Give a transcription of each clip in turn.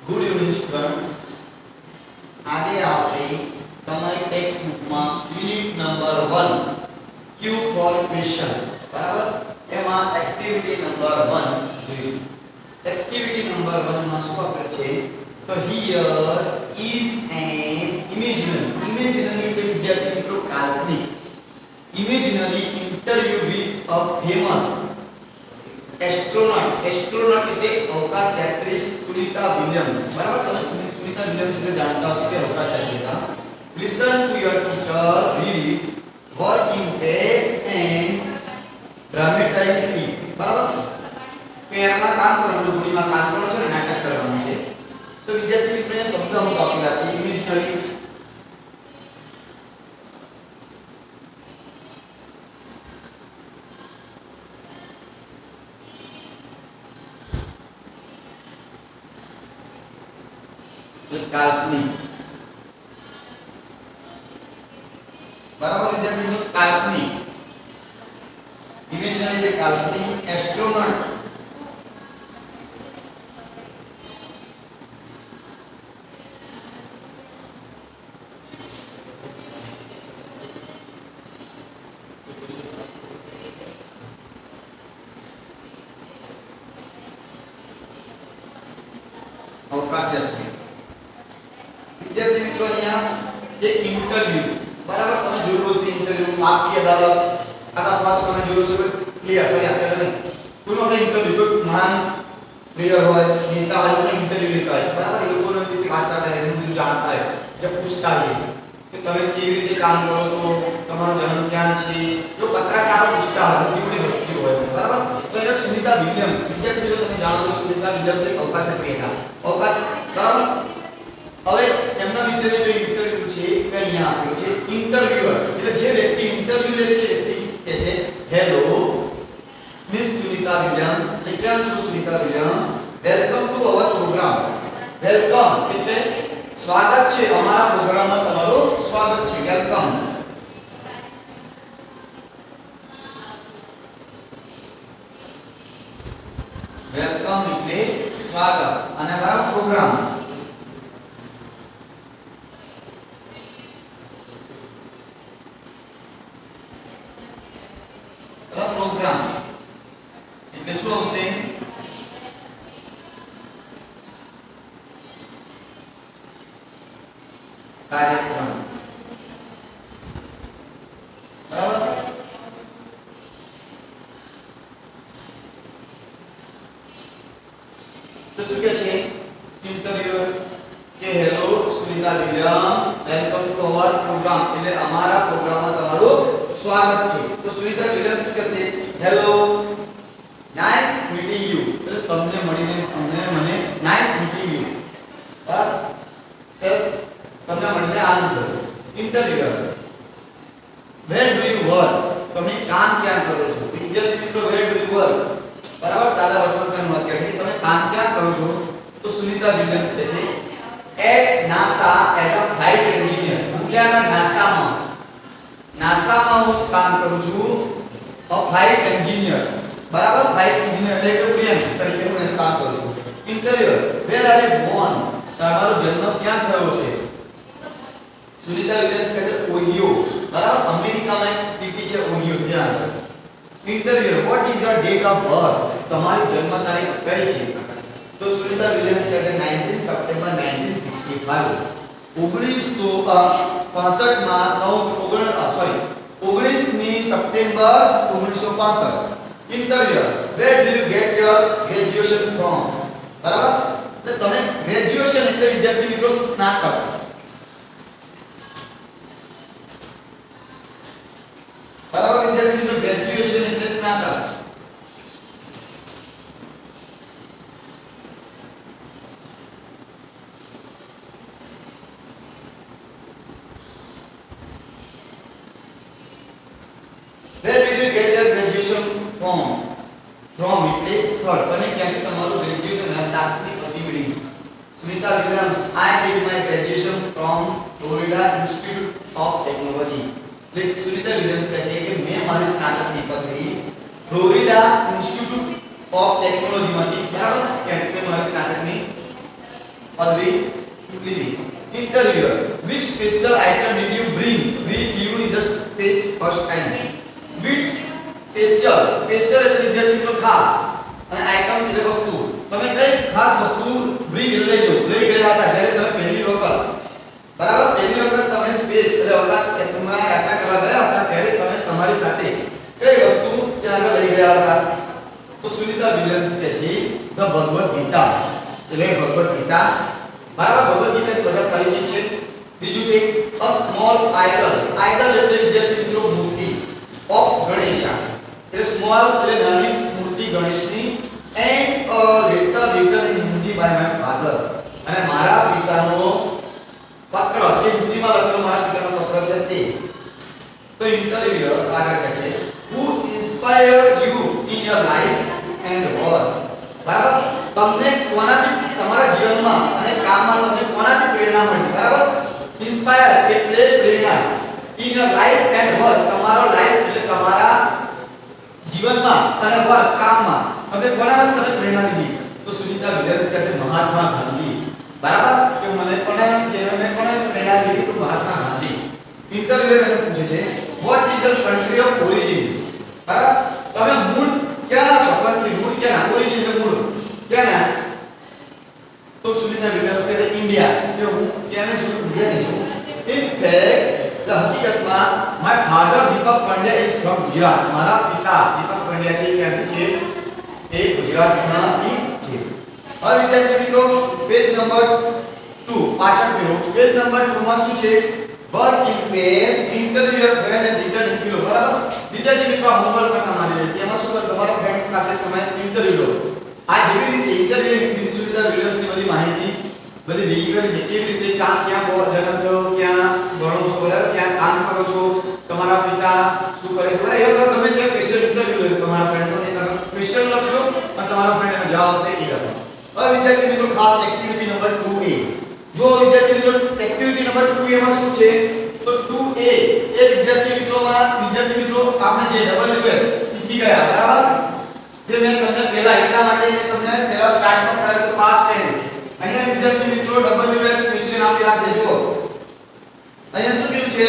Good evening students. આજે આપણે તમારી ટેક્સ્ટ બુકમાં યુનિટ નંબર 1 ક્યુ ફોર ક્વેશ્ચન બરાબર એમાં એક્ટિવિટી નંબર 1 જોઈશું. એક્ટિવિટી નંબર 1 માં શું આપેલ છે તો હિયર ઇઝ એન ઇમેજિનરી એટલે વિદ્યાર્થી મિત્રો કાલ્પનિક imaginary interview with a famous astronaut એટલે અવકાશયાત્રી સુનિતા વિલિયમ્સ. બરાબર, તમે સુનિતા વિલિયમ્સ ને જાણતા હશો કે અવકાશયાત્રી હતા. Listen to your teacher, read it, work in TET and dramatise it. બરાબર, પેરમાં કામ કરવાનું, જોડીમાં કામ કરવાનું છે, નાટક કરવાનું છે. તો વિદ્યાર્થી મિત્રોને શબ્દ અમુક આપેલા છે ઇમેજિનરી કાલ્પનિક. બરાબર વિદ્યાર્થી મિત્રો, કાલ્પનિક ઇમેજિનરી એટલે કાલ્પનિક. એસ્ટ્રોનોટ અવકાશયાત્રી. વિદ્યાર્થી મિત્રો અહીંયા એક ઇન્ટરવ્યુ, બરાબર તમે જોયું હશે ઇન્ટરવ્યુ આપકી અદાલત અથવા તો તમે જોયું હશે ક્લિયર હોય આપેલા નહીં કોઈનો આપણે ઇન્ટરવ્યુ કોઈ મહાન પ્લેયર હોય નેતા હોય તો ઇન્ટરવ્યુ લેતા હોય. બરાબર, એ લોકોને વિશે વાત કરતા હોય, એનું બધું જાણતા હોય, જે પૂછતા હોય કે તમે કેવી રીતે કામ કરો છો, તમારો જન્મ ક્યાં છે, જો પત્રકારો પૂછતા હોય એવી બધી વસ્તુઓ હોય. બરાબર, તો એને સુનિતા વિલિયમ્સ, વિદ્યાર્થી મિત્રો તમે જાણો છો સુનિતા વિલિયમ્સ એક અવકાશયાત્રી હતા. અવકાશ બરાબર. હવે એમના વિશેનો જે ઇન્ટરવ્યુ છે કે અહીંયા આપ્યો છે ઇન્ટરવ્યુઅર એટલે જે વ્યક્તિ ઇન્ટરવ્યુ લે છે વ્યક્તિ કહે છે હેલો મિસ સુનિતા વિલિયમ્સ, કેમ છો Sunita Williams, welcome to our programme. Welcome એટલે સ્વાગત છે, અમારા પ્રોગ્રામમાં તમારું સ્વાગત છે, વેલકમ. વેલકમ એટલે સ્વાગત અને અમારા પ્રોગ્રામ પ્રોગ્રામ એટલે શું આવશે કાર્યક્રમ. બરાબર, તો શું કહે છે ઇન્ટરવ્યુ કે hello Sunita Williams, welcome to our programme એટલે અમારા પ્રોગ્રામમાં તમારું સ્વાગત છે. તો સુનિતા વિલિયમ્સ કહેશે હેલો નાઇસ મીટિંગ યુ એટલે તમને મળીને મને નાઇસ મીટિંગ યુ. બરાબર, તમને મળીને આનંદ થયો. Interviewer where do you work તમે કામ ક્યાં કરો છો. વિદ્યાર્થી મિત્રો વેર ડુ યુ વર્ક બરાબર સાદા વર્તમાન વાત કરે છે તમે કામ ક્યાં કરો છો. તો સુનિતા વિલિયમ્સ કહેશે at NASA as a flight engineer. હું ક્યાં નાસામાં હું કામ કરું છું અ ફ્લાઇટ એન્જિનિયર. બરાબર, ફ્લાઇટ એન્જિનિયર એટલે કે પ્લેન તરીકે હું એનું કામ કરું છું. Interviewer where are you born તમારો જન્મ ક્યાં થયો છે. સુનિતા વિલિયમ્સ કહે છે ઓહિયો. બરાબર, અમેરિકામાં એક સિટી છે ઓહિયો ત્યાં. Interviewer what is your date of birth તમારી જન્મ તારીખ કઈ છે. તો સુનિતા વિલિયમ્સ કહે છે 19 સપ્ટેમ્બર 1965. 19મી September 1965. Interviewer where do you get your graduation from. બરાબર, એટલે તમે ગ્રેજ્યુએશન એટલે વિદ્યાર્થી મિત્રો સ્નાતક. બરાબર વિદ્યાર્થી મિત્રો ગ્રેજ્યુએશન એટલે સ્નાતક. Where did you get your graduation from? From એટલે સ્થળ, તમે ક્યાંથી તમારું ગ્રેજ્યુએશન સ્નાતકની પદવી મેળવી. Sunita Williams I did my graduation from Florida Institute of Technology. એટલે સુનિતા વિલિયમ્સ કહે છે કે મેં મારી સ્નાતકની પદવી ફ્લોરિડા ઇન્સ્ટિટ્યૂટ ઓફ ટેકનોલોજી માંથી બરાબર ક્યાંથી મેં મારી સ્નાતકની પદવી લીધી. Interviewer, which special item did you bring with you in the space first time? which special એટલે વિદ્યાર્થી મિત્રો ખાસ અને આઇટમ્સ એટલે વસ્તુ, તમે કઈ ખાસ વસ્તુ bring લઈ ગયા હતા જ્યારે તમે પહેલી વખત, બરાબર, પહેલી વખત તમે સ્પેસ એટલે અવકાશ ક્ષેત્રમાં યાત્રા કરવા ગયા હતા ત્યારે તમે તમારી સાથે કઈ વસ્તુ ત્યાં આગળ લઈ ગયા હતા? તો સુનિતા વિલિયમ્સ કહે છે ધ ભગવદ ગીતા, એટલે ભગવદ ગીતા, બરાબર. ભગવદ ગીતાની બધા પરિચિત છે. બીજું છે અ સ્મોલ આઇડલ, આઇડલ એટલે વિદ્યાર્થી મિત્રો મૂર્તિ, ઓફ ગણેશા એટલે સ્મોલ એટલે નાની મૂર્તિ ગણેશની, and a letter written in Hindi by my father, અને મારા પિતાનો પત્ર, જે હિન્દીમાં લખેલો મારા પિતાનો પત્ર છે તે. તો ઇન્ટરવ્યુઅર આગળ કહે છે who inspired you in your life and work, બરાબર, તમને કોનાથી તમારા જીવનમાં અને કામમાં તમને કોનાથી પ્રેરણા મળી, બરાબર. ઇન્સ્પાયર એટલે પ્રેરણા, in your life and work તમારો લાઈફ એટલે તમારા જીવનમાં અને વર્ક કામમાં તમે કોનામાંથી તમે પ્રેરણા લીધી? તો સુનિતા વિલિયમ્સ કહે છે મહાત્મા ગાંધી, બરાબર, કે મને કોનાથી પ્રેરણા લીધી? તો મહાત્મા ગાંધી. ઇન્ટરવ્યુઅર એને પૂછે છે what is your country of origin, બરાબર, તમે મૂળ ક્યાંના છો? કન્ટ્રી મૂળ ક્યાંના, ઓરિજિન એટલે મૂળ ક્યાંના? તો સુનિતા વિલિયમ્સ કહે છે ઇન્ડિયા, કે હું ક્યાંની છું? ઇન્ડિયાની છું. ઇન ફેક્ટ હકીકતમાં my father Deepak Pandya is from Gujarat, મારા પિતા દીપક પંડ્યા છે ક્યાંથી છે? એ ગુજરાતમાંથી છે. હવે વિદ્યાર્થી મિત્રો પેજ નંબર 2 પાછળ ફેરો. પેજ નંબર 2 માં શું છે? Work in pair, interview your friend and return in kilo, બરાબર. વિદ્યાર્થી મિત્રો આ હોમવર્ક કરતા મારી રહેશે. એમાં શું કરો? તમારા ફ્રેન્ડ પાસે તમે ઇન્ટરવ્યુ લો. આ જેવી રીતે ઇન્ટરવ્યુ સુનિતા વિલિયમ્સની બધી માહિતી બધી ભેગી કરી છે. કેવી રીતે કામ, ક્યાં બોર જન્મ થયો, ક્યાં ભણો છો, બરાબર, ક્યાં કામ કરો છો, તમારા પિતા શું કરે છે, બરાબર. એવા તમે જે ક્વેશ્ચન ઇન્ટરવ્યુ લો તમારા ફ્રેન્ડનો, એ તમે ક્વેશ્ચન લખજો અને તમારા ફ્રેન્ડનો જવાબ છે એ લખો. હવે વિદ્યાર્થી મિત્રો ખાસ એક્ટિવિટી નંબર 2A, જો વિદ્યાર્થી મિત્રો એક્ટિવિટી નંબર 2A માં શું છે? તો 2A એ વિદ્યાર્થી મિત્રો આપણે જે WH શીખી ગયા, બરાબર, જે મેં તમને પહેલા એટલા માટે તમને પહેલા સ્ટાર્ટમાં કરાવ્યું તો પાસ્ટ ટેન્સ. અહીંયા વિદ્યાર્થી મિત્રો WH ક્વેશ્ચન આપેલા છે. જો અહીંયા શું કીધું છે?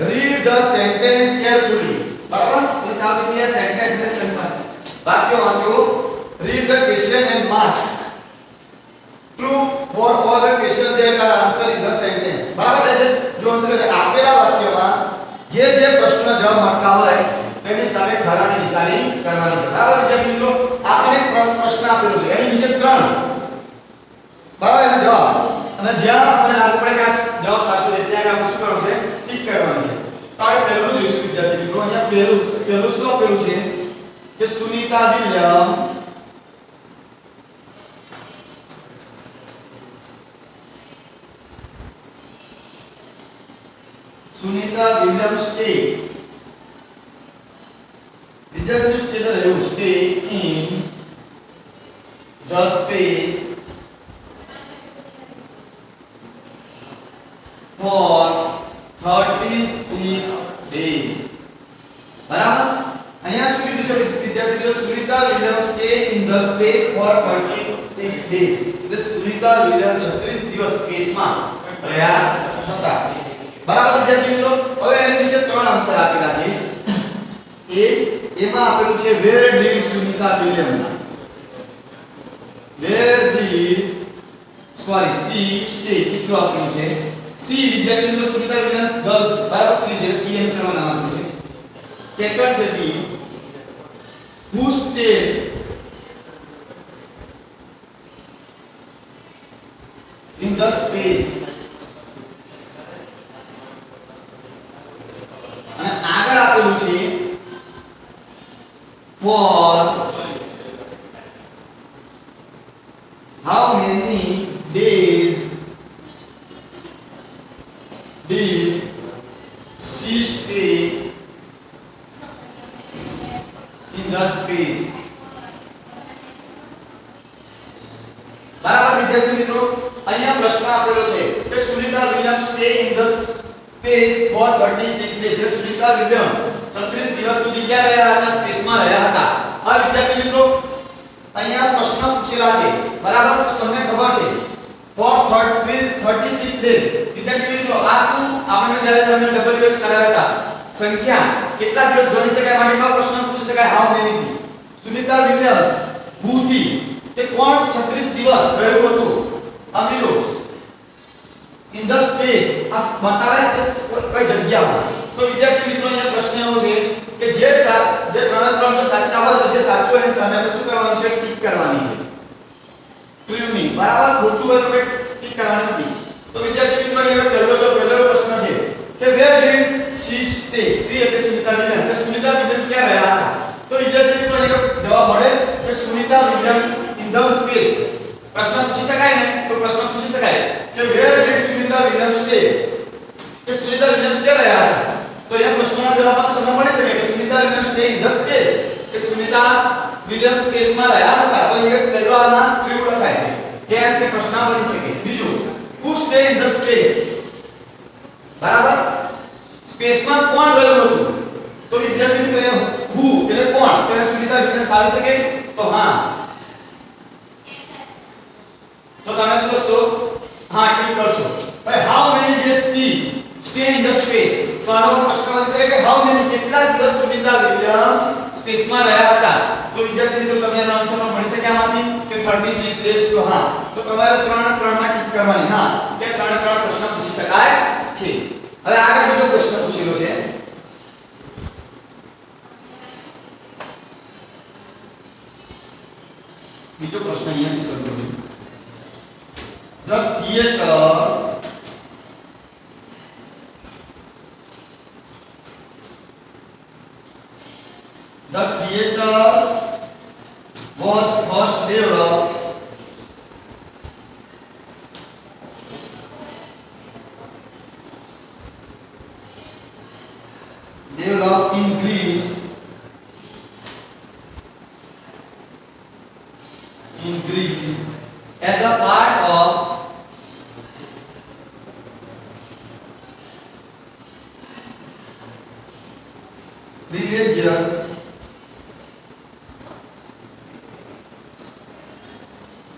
રીડ ધ સેન્ટેન્સ કેરફુલી, બરાબર, એટલે સાવધાની આ સેન્ટેન્સ ને સમજો, વાક્ય વાંચો. Read the question and mark true for all the questions that are answered in the sentence, બરાબર. એટલે જો આપેલા વાક્યમાં જે જે પ્રશ્નના જવાબ મળતા હોય તેની સામે ખરાની નિશાની કરવાની છે, બરાબર. વિદ્યાર્થી મિત્રો આપણે પ્રશ્ન આપેલો છે, એની નીચે 3, બરાબર, એનો જવાબ, અને જ્યાં આપણે લાગુ પડે કે આ જવાબ સાચો છે ત્યાં આપણે શું કરવાનું છે? ટિક કરવાનું છે. તો આપણે પહેલું જોઈશું વિદ્યાર્થી મિત્રો. અહીંયા પહેલું શું આપેલું છે કે સુનિતા વિલિયમ્સ stay, વિદ્યાર્થી સ્ટેટ રહેવું, stay in the space for 36 days, બરાબર. અહીંયા શું કીધું છે વિદ્યાર્થીઓ? Sunita Williams stay in the space for 36 days, એટલે સુનિતા વિલિયમ્સ 36 દિવસ સ્પેસમાં રહ્યા હતા, બરાબર. વિદ્યાર્થી મિત્રો હવે એની નીચે 3 આન્સર આપેલા છે. એમાં આપેલું છે where did Sunita Williams, where did she stay, કેટલું આપેલું છે? C વિદ્યાર્થી મિત્રો સુનિતા વિલિયમ્સ ગર્લ્સ, બરાબર, સ્ત્રી છે, C આન્સર માં નામ આપેલું છે. સેકન્ડ છે B, who stayed in the space, અને આગળ આપેલું છે for how many days did she stay in the space, બરાબર. વિદ્યાર્થી મિત્રો અહીંયા પ્રશ્ન આપેલો છે કે Sunita Williams stay in the space for 36 days, એટલે સુનિતા વિલિયમ્સ 36 દિવસ સુધી ક્યાં રહ્યા હતા? સ્પેસમાં રહ્યા હતા. હવે વિદ્યાર્થી મિત્રો અહીંયા પ્રશ્ન પૂછેલા છે, બરાબર, તો તમને ખબર છે for 36 days. વિદ્યાર્થી મિત્રો આ શું આપણે જ્યારે તમને WH કરાવ્યા હતા સંખ્યા કેટલા દિવસ ગણી શકાય માટેનો પ્રશ્ન પૂછી શકાય હાઉ મેની થી સુનિતા વિલિયમ્સ હુ થી તે કોણ 36 દિવસ રહ્યું હતું સમજી લો in the space આ બતાવે કે કઈ જગ્યામાં તો વિદ્યાર્થી મિત્રો અહીંયા પ્રશ્ન એવો છે કે જે ત્રણ જો સાચા હોય તો જે સાચું એની સામે આપણે શું કરવાનું છે ટિક કરવાની છે ટ્રુ ની બરાબર ખોટું હોય તો ટિક કરવાની નથી તો વિદ્યાર્થી મિત્રો અહીંયા પહેલો પ્રશ્ન છે કે where did she stay સ્ત્રી એટલે સુનિતા વિલિયમ કે સુનિતા વિલિયમ ક્યાં રહ્યા હતા તો વિદ્યાર્થી મિત્રો અહીંયા જવાબ મળે કે Sunita William in the space પ્રશ્ન પૂછી શકાય ને તો પ્રશ્ન પૂછી શકાય કે where did Sunita William stay કે સુનિતા વિલિયમ ક્યાં રહ્યા હતા તો અહીંયા પ્રશ્નના જવાબમાં તમને મળી શકે કે Sunita William stay in the space કે સુનિતા વિલિયમ સ્પેસમાં રહ્યા હતા તો અહીંયા પહેલો આના ટ્રુ લખાય છે કે આ તે પ્રશ્ન બની શકે બીજું who stay in the space બરાબર સ્પેસમાં કોણ રહ્યું હતું તો વિદ્યાર્થી મિત્રો who એટલે કોણ તેને સુનિતા વિલિયમ આવી શકે તો હા તો તમે શું કરશો હા ટિક કરશો ભાઈ how many days stay in the space તો આનો પ્રશ્ન છે કે how many કેટલા દિવસ સુનિતા વિલિયમ સ્પેસમાં રહ્યા હતા તો વિદ્યાર્થી મિત્રો તમને આનો આન્સર મળી શકે આમાંથી કે 36 days તો હા તો તમારે 3 માં ટિક કરવાની હા કે 3 પ્રશ્ન પૂછી શકાય છે હવે આગળ બીજો પ્રશ્ન પૂછેલો છે બીજો પ્રશ્ન અહીંયાથી શરૂ કરું The theater was first developed in Greece as a part of religious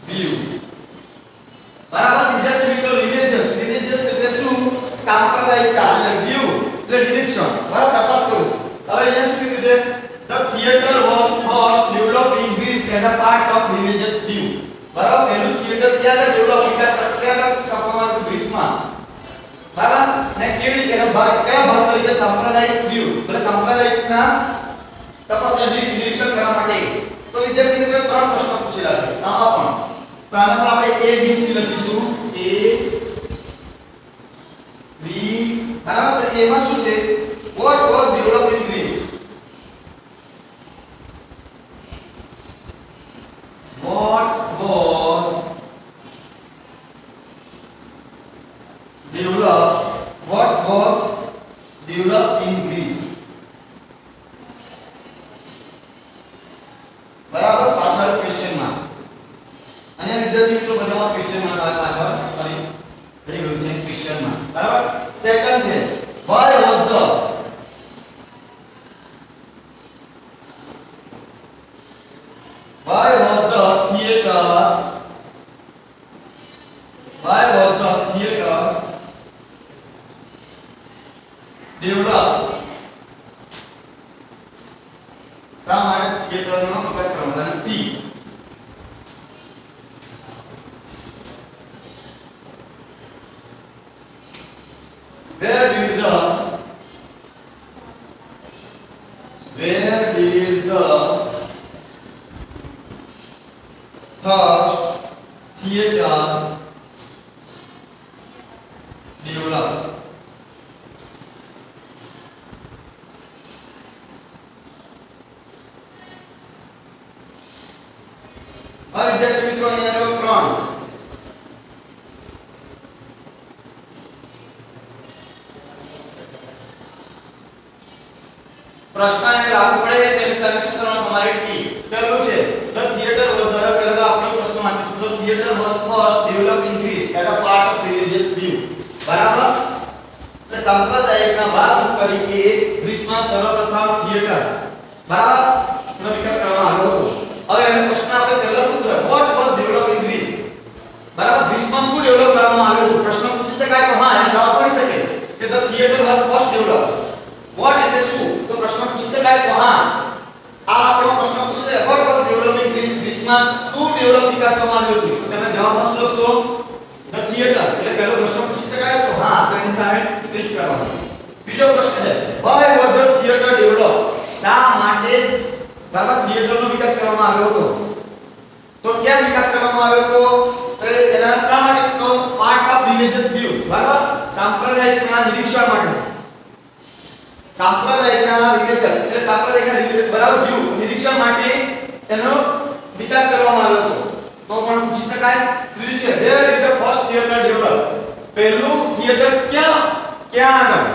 view બરાબર વિદ્યાર્થી મિત્રો religious એટલે શું સાંપ્રદાયિકતા અને view એટલે નિરીક્ષણ બરાબર તપાસ કરો હવે અહીંયા શું કીધું છે the theater was first developed in Greece as a part of religious view બરાબર પહેલું થિયેટર ક્યાં ડેવલપ વિકાસ ક્યાં કરવામાં આવ્યું ગ્રીસમાં બરાબર ને કેવી રીતે એનો ભાગ કયા ભાગ તરીકે સાંપ્રદાયિક વ્યૂ એટલે સાંપ્રદાયિકના તપાસ નિરીક્ષણ કરવા માટે તો વિદ્યાર્થી મિત્રો 3 પ્રશ્નો પૂછેલા છે આ પણ તો આના પર આપણે A B C લખીશું A B બરાબર તો A માં શું છે what was developed in Greece what was developed in Greece બરાબર પાછળ ક્વેશ્ચન માર્ક અહીંયા વિદ્યાર્થી મિત્રો બધામાં ક્વેશ્ચન માર્ક આવે પાછળ સોરી રહી ગયું છે ક્વેશ્ચન માર્ક બરાબર સેકન્ડ છે why was the theater developed શા માટે થિયેટરનો વિકાસ કરવામાં અને C where did the first theater developed હવે વિદ્યાર્થી મિત્રો અહીંયા જો 3 પ્રશ્ન એ લાગુ પડે તેની સામે શું કરવાનું તમારે ટી પહેલું છે the theater was the પહેલા આપણે પ્રશ્ન વાંચીશું the theater was first developed in Greece as a part of religious view બરાબર એટલે સાંપ્રદાયિકના ભાગ તરીકે ગ્રીસમાં સર્વપ્રથમ થિયેટર બરાબર નો વિકાસ કરવામાં આવ્યો હતો હવે એનો પ્રશ્ન આપણે પહેલા શું કર્યો what was developed in Greece બરાબર ગ્રીસમાં ગ્રીસમાં શું ડેવલપ કરવામાં આવ્યું હતું? પ્રશ્ન પૂછી શકાય તો હા એનો જવાબ મળી શકે કે the theatre was first develop. What એટલે શું? તો પ્રશ્ન પૂછી શકાય તો હા આ આપણો પ્રશ્ન પૂછે what was develop in Greece. ગ્રીસમાં શું ડેવલપ વિકાસ કરવામાં આવ્યું હતું? તો તમે જવાબમાં શું લખશો? The theatre. એટલે પહેલો પ્રશ્ન પૂછી શકાય તો હા તો એની સામે ક્લિક કરવાનું. બીજો પ્રશ્ન છે why was the theater developed? શા માટે બરાબર થિયેટરનો વિકાસ કરવામાં આવ્યો હતો? તો ક્યાં વિકાસ કરવામાં આવ્યો હતો? તો એના શા માટે? તો પાર્ટ ઓફ રિલીજીયસ વ્યૂ બરાબર સાંપ્રદાયિકના નિરીક્ષણ માટે. સાંપ્રદાયિકના રિલીજીયસ એટલે સાંપ્રદાયિકના બરાબર વ્યૂ નિરીક્ષણ માટે એનો વિકાસ કરવામાં આવ્યો હતો. તો પણ પૂછી શકાય. ત્રીજું છે where did the first theater develop? પહેલું થિયેટર ક્યાં આગળ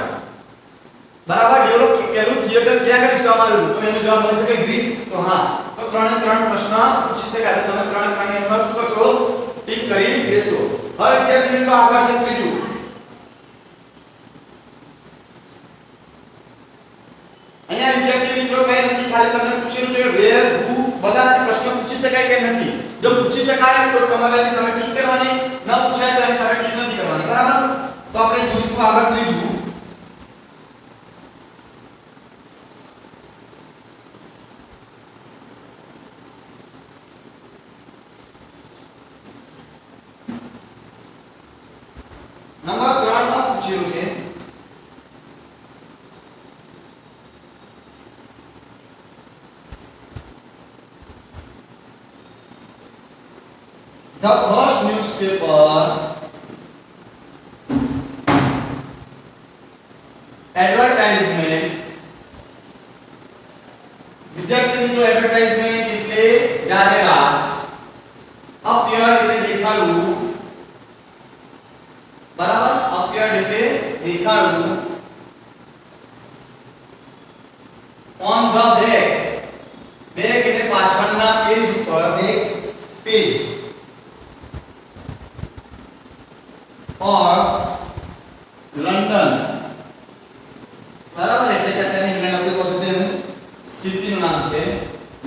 બરાબર ડેવલપ પહેલું થિયેટર ક્યાં આગળ વિકસાવવામાં આવ્યું? તો એનો જવાબ મળી શકે ગ્રીસ. તો હા તો ત્રણે ત્રણ પ્રશ્ન પૂછી શકાય. તો તમે ત્રણે ત્રણ ની અંદર શું કરશો? ટિક કરી દેશો. હવે વિદ્યાર્થી મિત્રો આગળ છે ત્રીજું. અહીંયા વિદ્યાર્થી મિત્રો કઈ નથી ખાલી તમને પૂછેલું છે where who બધાથી પ્રશ્ન પૂછી શકાય કે નથી. જો પૂછી શકાય તો તમારે એની સામે ટિક કરવાની, ન પૂછાય તો એની સામે ટિક નથી કરવાની બરાબર. તો આપણે જોઈશું આગળ ત્રીજું. નંબર 3 માં પૂછેલું છે the first newspaper advertisement. વિદ્યાર્થી મિત્રો એડવર્ટાઇઝમેન્ટ એટલે જાહેરાત. appear એટલે દેખાડવું બરાબર. appear એટલે દેખાડવું. on the back એટલે પાછળના પેજ ઉપર એક પેજ और लंडन बराबर એટલે કે તેને ઇંગ્લેન્ડ આપણે કહો છો સિટી નું નામ છે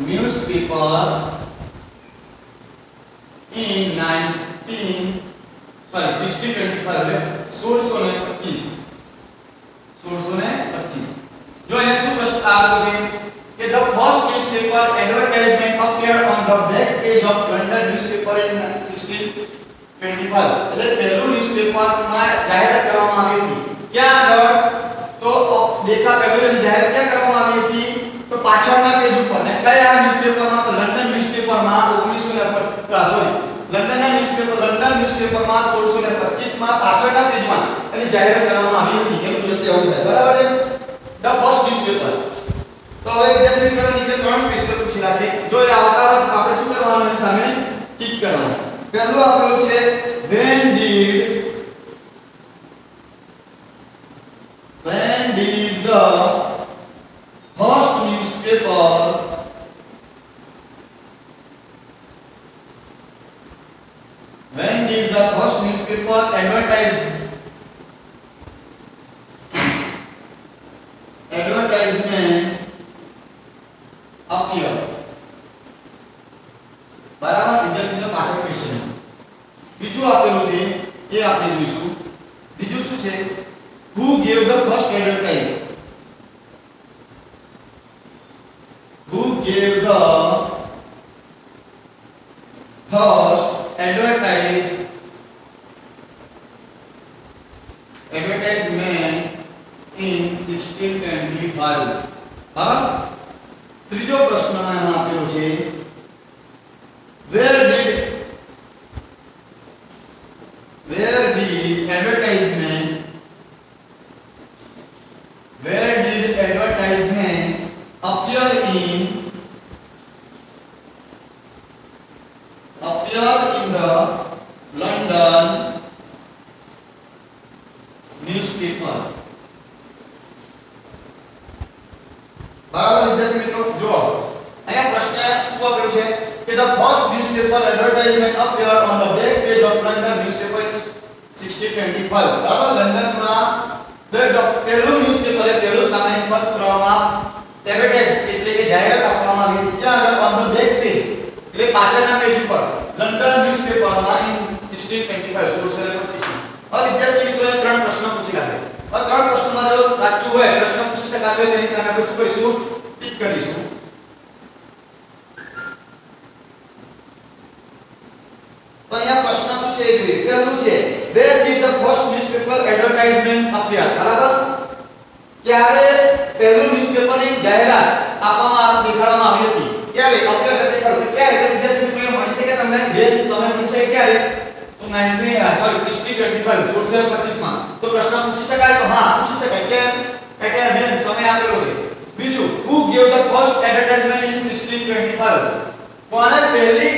ન્યૂઝપેપર in 1625 જો અહીંયા શું પ્રશ્ન આવ્યો છે કે the first newspaper advertisement appeared on the back page of London newspaper in 1625 એટલે પહેલું ન્યૂઝપેપરમાં જાહેરાત કરવામાં આવી હતી. ક્યાં આગળ? તો દેખા પહેલું જાહેરાત ક્યાં કરવામાં આવી હતી? તો પાછળના પેજ ઉપર. ને કયા ન્યૂઝપેપરમાં? તો લંડન ન્યૂઝપેપરમાં 1925 લંડન ન્યૂઝપેપરમાં 1625 માં પાછળના પેજમાં એની જાહેરાત કરવામાં આવી હતી. એનું એટલે એવું થાય બરાબર છે. The first newspaper. તો હવે વિદ્યાર્થી મિત્રો નીચે ત્રણ ક્વેશ્ચન પૂછેલા છે. જો એ આવતા હોય તો આપણે શું કરવાનું? એની સામે ટિક કરવાનું. પહેલું આપેલું છે when did the first newspaper advertisement appear બરાબર. વિદ્યાર્થીનો પાછળ ક્વેશ્ચન. બીજું આપેલું છે એ આપણે જોઈશું. બીજું શું છે? who gave the first advertise? who gave the first advertisement in 1625 બરાબર. ત્રીજો પ્રશ્ન એમાં આપેલો છે where did advertisement appear in the London newspaper બરાબર. વિદ્યાર્થી મિત્રો જો અહીંયા પ્રશ્ન શું આપેલું છે કે the first newspaper advertisement appear on the back page of London newspaper in 1625 બરાબર. લંડનમાં પહેલું ન્યૂઝપેપર એ પહેલું સામાયિક પત્રમાં એડવર્ટાઇઝ એટલે કે જાહેરાત આપવામાં આવી હતી. ત્યાં આગળ on the back page એટલે પાછળના પેજ ઉપર લંડન ન્યૂઝપેપરમાં in 1625 1625 હવે વિદ્યાર્થી મિત્રોએ ત્રણ પ્રશ્ન પૂછેલા છે. હવે ત્રણ પ્રશ્નોમાં જો સાચું હોય પ્રશ્ન પૂછી શકાતો હોય તેની સામે આપણે શું કરીશું ટિક કરીશું. તો અહીંયા પ્રશ્ન શું છે એ જોઈએ. પહેલું છે where did the first newspaper advertisement appear બરાબર ક્યારે પહેલું ન્યૂઝપેપરની જાહેરાત આપવામાં દેખાડવામાં આવી હતી ક્યારે appear દેખાડો ક્યારે તો વિદ્યાર્થી મિત્રો મળી શકે તમને બે સમય મળી શકે ક્યારે તો 1625 માં તો પ્રશ્ન પૂછી શકાય તો હા પૂછી શકાય કે બે સમય આપેલો છે. બીજું who gave the first advertisement in 1625 કોણે પહેલી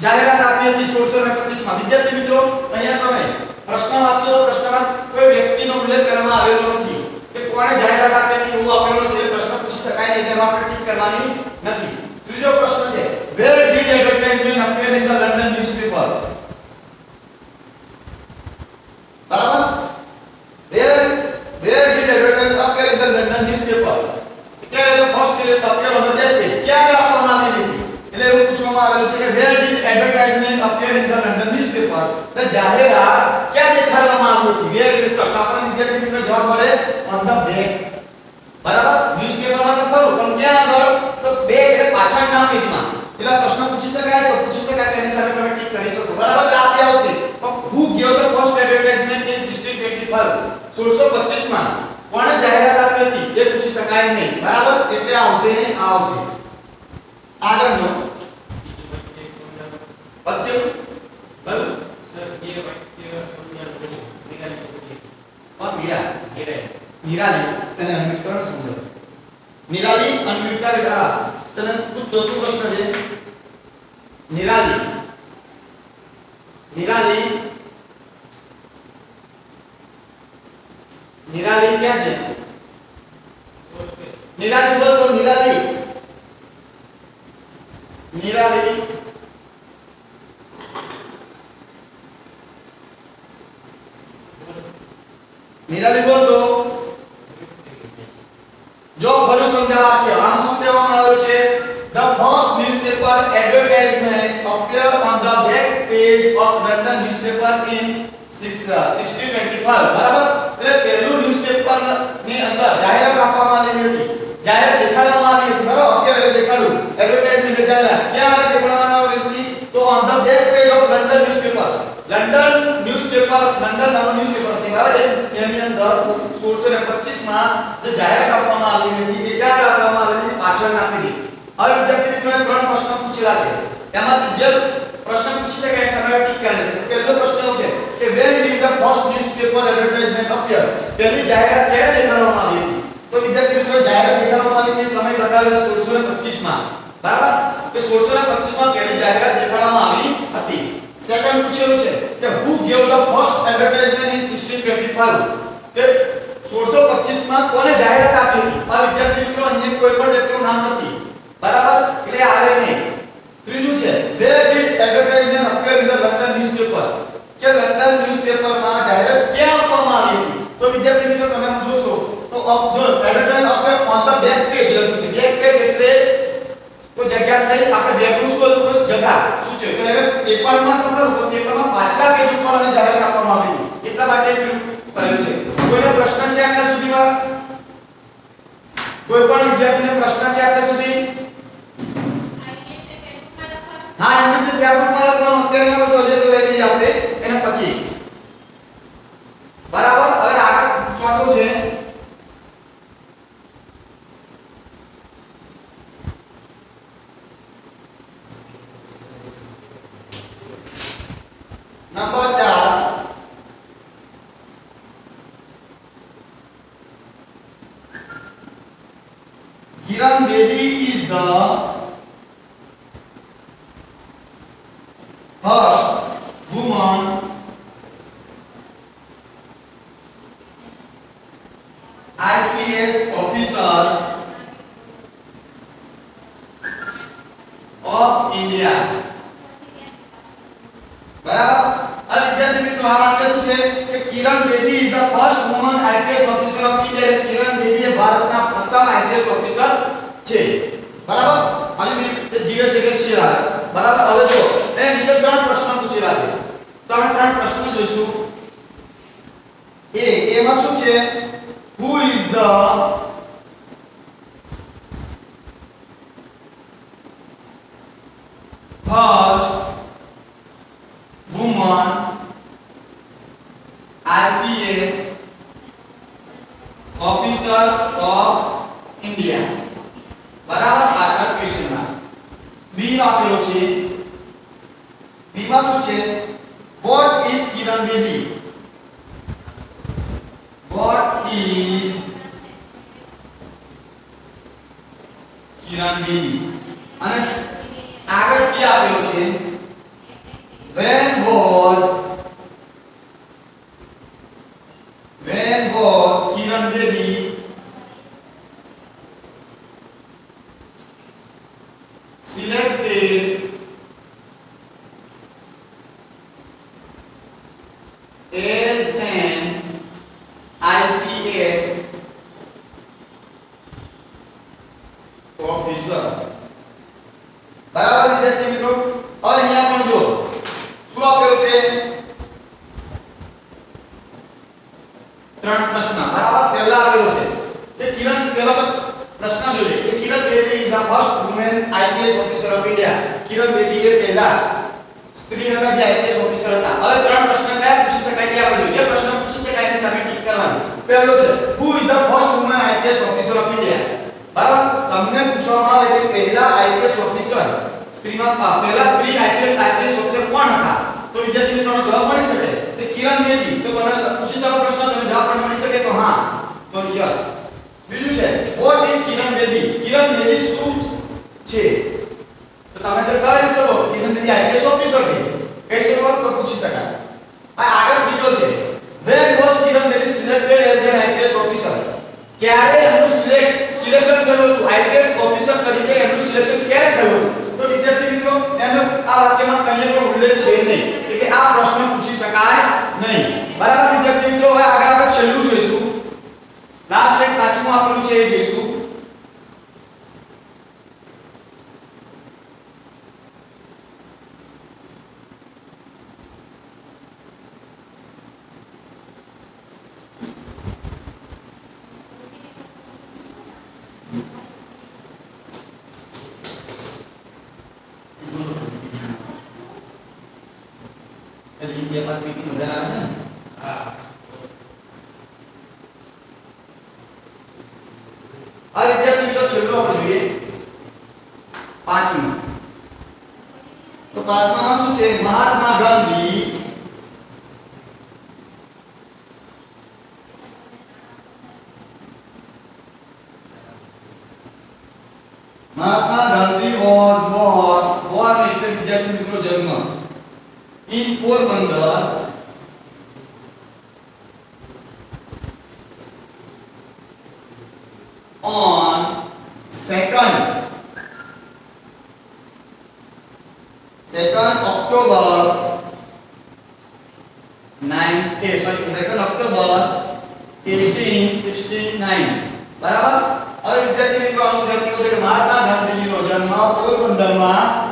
જાહેરાત આપી હતી 1625 માં વિદ્યાર્થી મિત્રો અહીંયા તમે પ્રશ્ન વાંચો તો પ્રશ્નમાં કોઈ વ્યક્તિનો ઉલ્લેખ કરવામાં આવેલો નથી કે કોણે જાહેરાત આપી હતી એવું આપેલો નથી પ્રશ્ન પૂછી શકાય નહીં તેમાં આપણે ટિક કરવાની નથી. ત્રીજો પ્રશ્ન છે where did advertisement appear in the London newspaper બરાબર where did advertisement appear in the London newspaper ક્યારે તો first appear on the page ક્યારે આપવામાં આવી હતી એટલે એવું પૂછવામાં આવેલું છે કે where did advertisement appear in the London newspaper એટલે જાહેરાત ક્યાં દેખાડવામાં આવી હતી where એટલે સ્ટોપ આપણને વિદ્યાર્થી મિત્રો જવાબ મળે on the back બરાબર ન્યૂઝપેપરમાં તો ખરું પણ ક્યાં આગળ તો બેક એટલે પાછળના પેજમાં એટલે પ્રશ્ન પૂછી શકાય તો પૂછી શકાય તેની સાથે તમે ટિક કરી શકો બરાબર એટલે આ બે આવશે પણ who gave the first advertisement in 1625 1625 માં કોણે જાહેરાત આપી હતી એ પૂછી શકાય નહીં બરાબર એટલે આવશે ને આ આવશે. આગળનો બચ્ચે બોલો સર એ વાક્ય સમજણ નહીં નિરાલી તને અનમ્યુટ કરો સમજો નિરાલી અનમ્યુટ કર બેટા તને તું દોસો પ્રશ્ન છે નિરાલી ક્યાં છે નિરાલી બોલ બોલ નિરાલી બોલ તો જો ફરી સમજાવવા વાક્ય આમ શું કહેવામાં આવ્યું છે the first newspaper advertisement appeared on the back page of London newspaper in 1625 બરાબર એટલે પહેલું ન્યૂઝપેપર ની અંદર જાહેરાત આપવામાં આવી હતી જાહેરાત દેખાડવામાં આવી હતી બરાબર અત્યારે દેખાડું એડવર્ટાઇઝમેન્ટ જાહેરાત ક્યાં દેખાડવામાં આવી હતી તો on the back page of London newspaper London નામનું ન્યૂઝપેપર છે બરાબર એની અંદર 1625 માં જે જાહેરાત આપવામાં આવી હતી તે ક્યારે આપવામાં આવી હતી પાછળના પેજે. હવે વિદ્યાર્થી મિત્રોએ ત્રણ પ્રશ્ન પૂછેલા છે એમાંથી જે પ્રશ્ન પૂછી શકાય એ સમય ટિક કરે છે. પહેલો પ્રશ્ન છે કે where did the first newspaper advertisement appear પહેલી જાહેરાત ક્યારે દેખાડવામાં આવી હતી તો વિદ્યાર્થી મિત્રો જાહેરાત દેખાડવામાં આવી હતી સમય ઘટાડેલો 1625 માં બરાબર કે 1625 માં પહેલી જાહેરાત દેખાડવામાં આવી હતી. સેકન્ડ પૂછેલું છે કે who gave the first advertisement in 1625 કે 1625 માં કોને જાહેરાત આપી હતી આ વિદ્યાર્થી મિત્રો અહીંયા કોઈ પણ વ્યક્તિનું નામ નથી બરાબર એટલે આવે નહીં. ત્રીજું છે where did advertisement appear in the London newspaper કે લંડન ન્યૂઝપેપરમાં જાહેરાત ક્યાં આપવામાં આવી હતી તો વિદ્યાર્થી મિત્રો તમે જોશો તો advertisement appear on the back page લખ્યું છે back page એટલે કોઈ જગ્યા થઈ આપણે બેક નું શું હતું બસ જગ્યા શું છે કે પેપરમાં તો ખરું પણ પેપરમાં પાછલા પેજ ઉપર અને જાહેરાત આપવામાં આવી હતી એટલા માટે કરેલું છે. કોઈને પ્રશ્ન છે આટલા સુધીમાં કોઈ પણ વિદ્યાર્થીને પ્રશ્ન છે આટલા સુધી હા ઇંગ્લિશ ને પેપરમાં લખવાનું અત્યારે મારો જોજે તો લઈ લઈએ આપણે એના પછી બરાબર. હવે આગળ ચોથું છે number 4 Kiran Bedi is the first woman IPS officer of India બરાબર. આ વિદ્યાર્થી મિત્રો આ વાક્ય શું છે કે Kiran Bedi is the first woman IPS officer of India એટલે કિરણ બેદી એ ભારતના પ્રથમ આઈપીએસ ઓફિસર છે બરાબર. હવે જીવે છે કે છે બરાબર. હવે જો એ નીચે ત્રણ પ્રશ્ન પૂછેલા છે તો આપણે જોઈશું એમાં શું છે who is the first woman IPS officer of India બરાબર પાછળ ક્વેશ્ચન માં બી આપેલો છે બી માં શું છે what is Kiran Bedi what is Kiran Bedi અને આગળ સી આપેલો છે when was Kiran Bedi selected as an IPS officer બરાબર વિદ્યાર્થી મિત્રો હવે અહીંયા પણ જો શું આપેલું છે ત્રણ પ્રશ્ન બરાબર પહેલા આવેલો છે કે કિરણ પહેલા પ્રશ્ન જોઈએ કે Kiran Bedi is the first women IPS officer of India Kiran Bedi એ પહેલા સ્ત્રી હતા જે IPS ઓફિસર હતા હવે ત્રણ પ્રશ્ન કયા પૂછી શકાય તે આપણે જોઈએ જે પ્રશ્ન પૂછી શકાય એની સામે ટિક કરવાની પહેલો છે who is the first women IPS officer of India બરાબર તમને પૂછવામાં આવે કે પહેલા IPS ઓફિસર સ્ત્રીમાં પહેલા સ્ત્રી IPS ઓફિસર કોણ હતા તો વિદ્યાર્થી મિત્રોનો જવાબ મળી શકે કે કિરણ બેદી તો તમે પૂછી શકો પ્રશ્ન તમને જવાબ પણ મળી શકે તો હા તો યસ બીજું છે વોટ ઇઝ કિરણ બેદી શું છે તો તમે જે કહી શકો કિરણ બેદી IPS ઓફિસર છે કહી શકો તો પૂછી શકાય આ આગળ બીજો છે when was Kiran Bedi selected as an IPS officer ક્યારે એનું સિલેક્શન થયું હતું IPS ઓફિસર તરીકે એનું સિલેક્શન ક્યારે થયું તો વિદ્યાર્થી મિત્રો એનો આ વાક્યમાં કંઈ પણ ઉલ્લેખ છે નહીં એટલે આ પ્રશ્ન પૂછી શકાય નહીં બરાબર વિદ્યાર્થી મિત્રો હવે આગળ આપણે છેલ્લું જોઈશું લાસ્ટ એક પાંચમું આપેલું છે એ જોઈશું Dia part bikin modal apa sih? આ વિદ્યાર્થી મિત્રો છેલ્લો આપણે જોઈએ પાંચમું તો પાંચમામાં શું છે મહાત્મા ગાંધી was born એટલે વિદ્યાર્થી મિત્રો જન્મ in Porbandar on 2nd October 1869 બરાબર હવે વિદ્યાર્થી મિત્રો આનું કેવું છે કે મહાત્મા ગાંધીજીનો જન્મ પોરબંદરમાં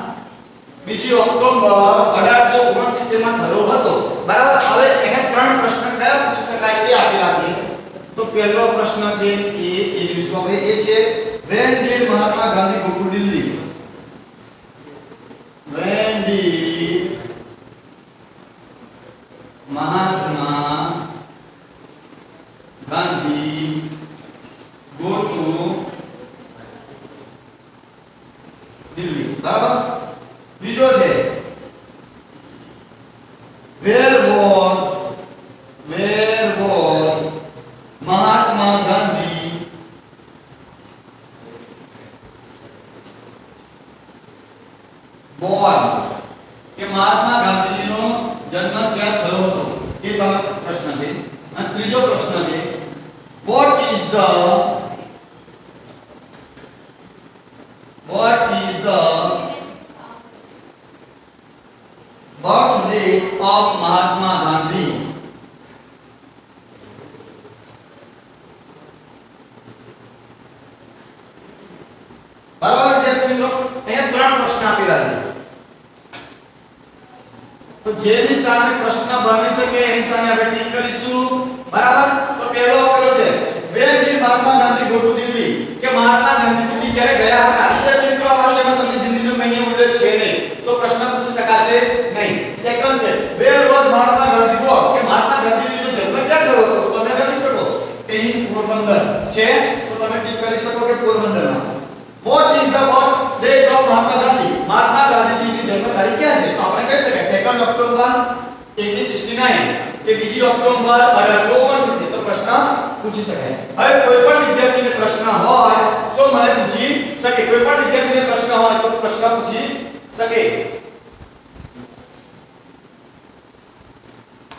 2 ઓક્ટોબર 1869 માં થયો હતો બરાબર હવે એને ત્રણ પ્રશ્ન કયા પૂછી શકાય તે આપેલા છે તો પહેલો પ્રશ્ન છે એ જોઈશું આપણે એ છે when did Mahatma Gandhi go to Delhi when did Mahatma Gandhi go to Delhi બરાબર બીજો છે where was Mahatma Gandhi born કે મહાત્મા ગાંધીજીનો જન્મ ક્યાં થયો હતો એ પ્રશ્ન છે અને ત્રીજો પ્રશ્ન છે what is the birthday of Mahatma Gandhi બરાબર વિદ્યાર્થી મિત્રો અહીંયા ત્રણ પ્રશ્ન આપેલા છે તો જેની સામે પ્રશ્ન બની શકે એની સામે આપણે ટીક કરીશું બરાબર તો પહેલો કયો છે where did Mahatma Gandhi go to Delhi કે મહાત્મા ગાંધી દિલ્હી ક્યારે ગયા હતા વિદ્યાર્થી મિત્રો આ વાક્યમાં તમને દિલ્હીનો કઈ ઉલ્લેખ છે નહીં તો પ્રશ્ન પૂછી શકાશે નહીં સેકન્ડ છે where was Mahatma Gandhi Born કે મહાત્મા ગાંધીજીનો જન્મ ક્યાં થયો હતો તો તમે લખી શકો કે ઇન પોરબંદર છે તો તમે ટીક કરી શકો કે પોરબંદરમાં What is the birth date of Mahatma Gandhi? Mahatma Gandhi की जन्म तारीख क्या है? तो આપણે કહી શકાય 2 ઓક્ટોબર 1869 કે બીજી ઓક્ટોબર 1869 તો પ્રશ્ન પૂછી શકાય. હવે કોઈ પણ વિદ્યાર્થીને પ્રશ્ન હોય તો મને પૂછી શકે. કોઈ પણ વિદ્યાર્થીને પ્રશ્ન હોય તો પ્રશ્ન પૂછી શકે.